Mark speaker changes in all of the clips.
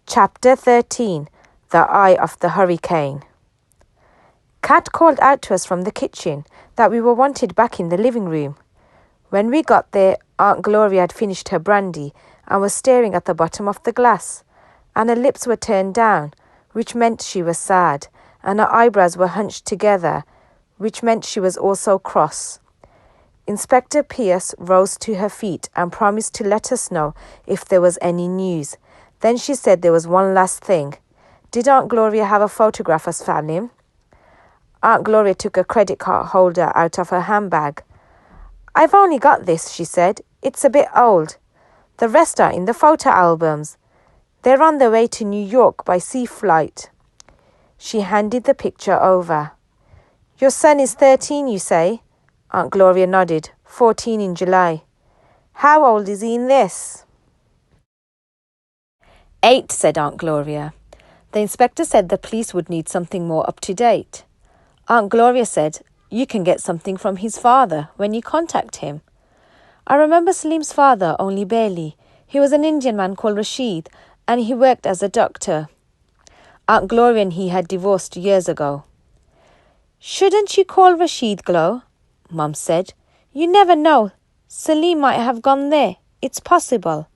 Speaker 1: Chapter 13. The Eye of the Hurricane. Kat called out to us from the kitchen that we were wanted back in the living room. When we got there, Aunt Gloria had finished her brandy and was staring at the bottom of the glass, and her lips were turned down, which meant she was sad, and her eyebrows were hunched together, which meant she was also cross. Inspector Pierce rose to her feet and promised to let us know if there was any news. Then she said there was one last thing. Did Aunt Gloria have a photograph of Salim? Aunt Gloria took a credit card holder out of her handbag. I've only got this, she said. It's a bit old. The rest are in the photo albums. They're on their way to New York by sea flight. She handed the picture over. Your son is 13, you say? Aunt Gloria nodded. 14 in July. How old is he in this? 8, said Aunt Gloria. The inspector said the police would need something more up to date. Aunt Gloria said, you can get something from his father when you contact him. I remember Salim's father only barely. He was an Indian man called Rashid, and he worked as a doctor. Aunt Gloria and he had divorced years ago. Shouldn't you call Rashid, Glo? Mum said. You never know. Salim might have gone there. It's possible.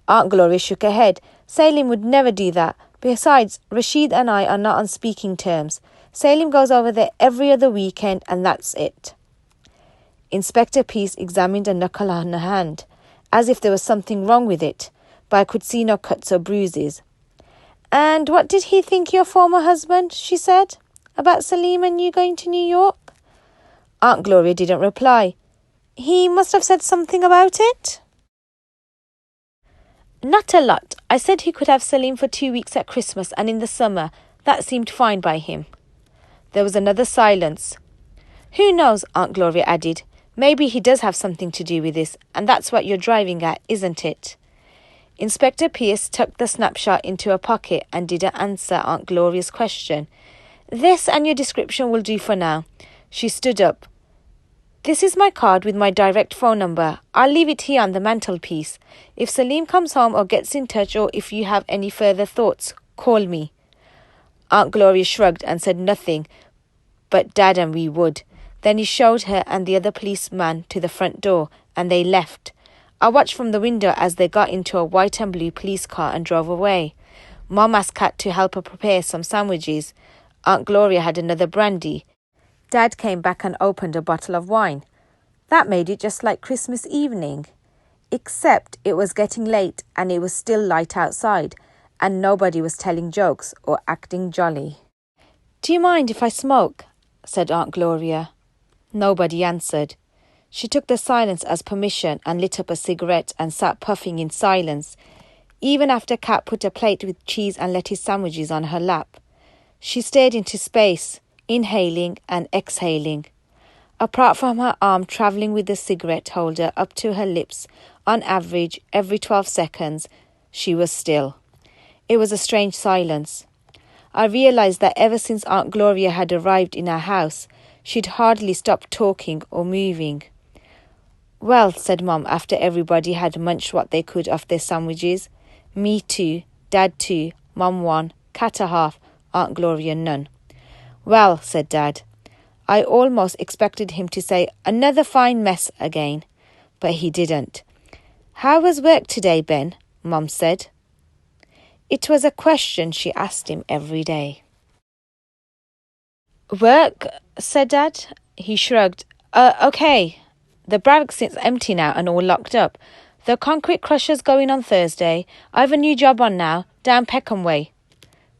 Speaker 1: Aunt Gloria shook her head. Salim would never do that. Besides, Rashid and I are not on speaking terms. Salim goes over there every other weekend and that's it. Inspector Peace examined a knuckle on her hand, as if there was something wrong with it, but I could see no cuts or bruises. And what did he think your former husband, she said, about Salim and you going to New York? Aunt Gloria didn't reply. He must have said something about it. Not a lot. I said he could have Salim for 2 weeks at Christmas and in the summer. That seemed fine by him. There was another silence. Who knows, Aunt Gloria added. Maybe he does have something to do with this, and that's what you're driving at, isn't it? Inspector Pierce tucked the snapshot into her pocket and didn't answer Aunt Gloria's question. This and your description will do for now. She stood up. This is my card with my direct phone number. I'll leave it here on the mantelpiece. If Salim comes home or gets in touch, or if you have any further thoughts, call me. Aunt Gloria shrugged and said nothing, but Dad and we would. Then he showed her and the other policeman to the front door, and they left. I watched from the window as they got into a white and blue police car and drove away. Mom asked Kat to help her prepare some sandwiches. Aunt Gloria had another brandy. Dad came back and opened a bottle of wine. That made it just like Christmas evening. Except it was getting late and it was still light outside, and nobody was telling jokes or acting jolly. Do you mind if I smoke? Said Aunt Gloria. Nobody answered. She took the silence as permission and lit up a cigarette and sat puffing in silence, even after Kat put a plate with cheese and lettuce sandwiches on her lap. She stared into space, inhaling and exhaling. Apart from her arm travelling with the cigarette holder up to her lips, on average every 12 seconds, she was still. It was a strange silence. I realised that ever since Aunt Gloria had arrived in our house, she'd hardly stopped talking or moving. Well, said Mum after everybody had munched what they could off their sandwiches. Me too, Dad too, Mum one, Kat a half, Aunt Gloria none. Well, said Dad. I almost expected him to say another fine mess again, but he didn't. How was work today, Ben? Mum said. It was a question she asked him every day. Work? Said Dad. He shrugged. Okay. The barracks sits empty now and all locked up. The concrete crusher's going on Thursday. I've a new job on now, down Peckham Way.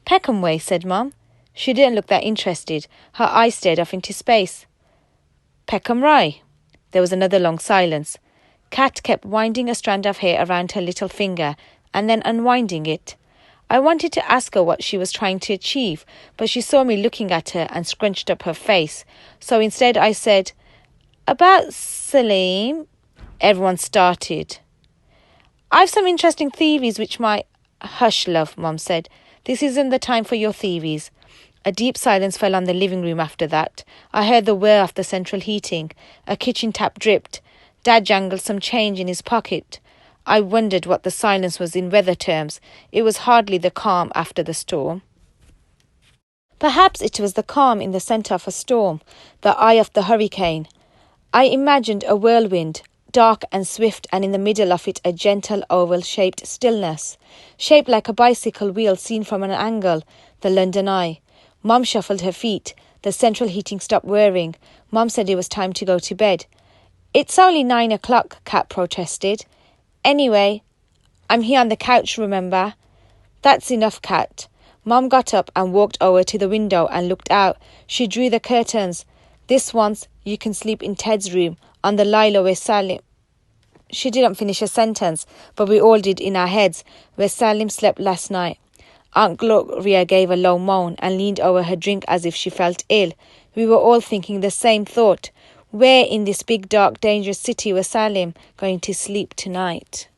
Speaker 1: Peckham Way, said Mum. She didn't look that interested. Her eyes stared off into space. Peckham Rye. There was another long silence. Kat kept winding a strand of hair around her little finger and then unwinding it. I wanted to ask her what she was trying to achieve, but she saw me looking at her and scrunched up her face. So instead I said, About Salim. Everyone started. I've some interesting theories which might... Hush, love, Mum said. This isn't the time for your theories. A deep silence fell on the living room after that. I heard the whir of the central heating. A kitchen tap dripped. Dad jangled some change in his pocket. I wondered what the silence was in weather terms. It was hardly the calm after the storm. Perhaps it was the calm in the centre of a storm, the eye of the hurricane. I imagined a whirlwind, dark and swift, and in the middle of it a gentle oval-shaped stillness, shaped like a bicycle wheel seen from an angle, the London Eye. Mum shuffled her feet. The central heating stopped whirring. Mum said it was time to go to bed. "It's only 9 o'clock, Kat protested. "Anyway, I'm here on the couch, remember?" "That's enough, Kat." Mum got up and walked over to the window and looked out. She drew the curtains. "This once, you can sleep in Ted's room, on the Lilo where Salim—" She didn't finish a sentence, but we all did in our heads, "where Salim slept last night." Aunt Gloria gave a low moan and leaned over her drink as if she felt ill. We were all thinking the same thought. Where in this big, dark, dangerous city was Salim going to sleep tonight?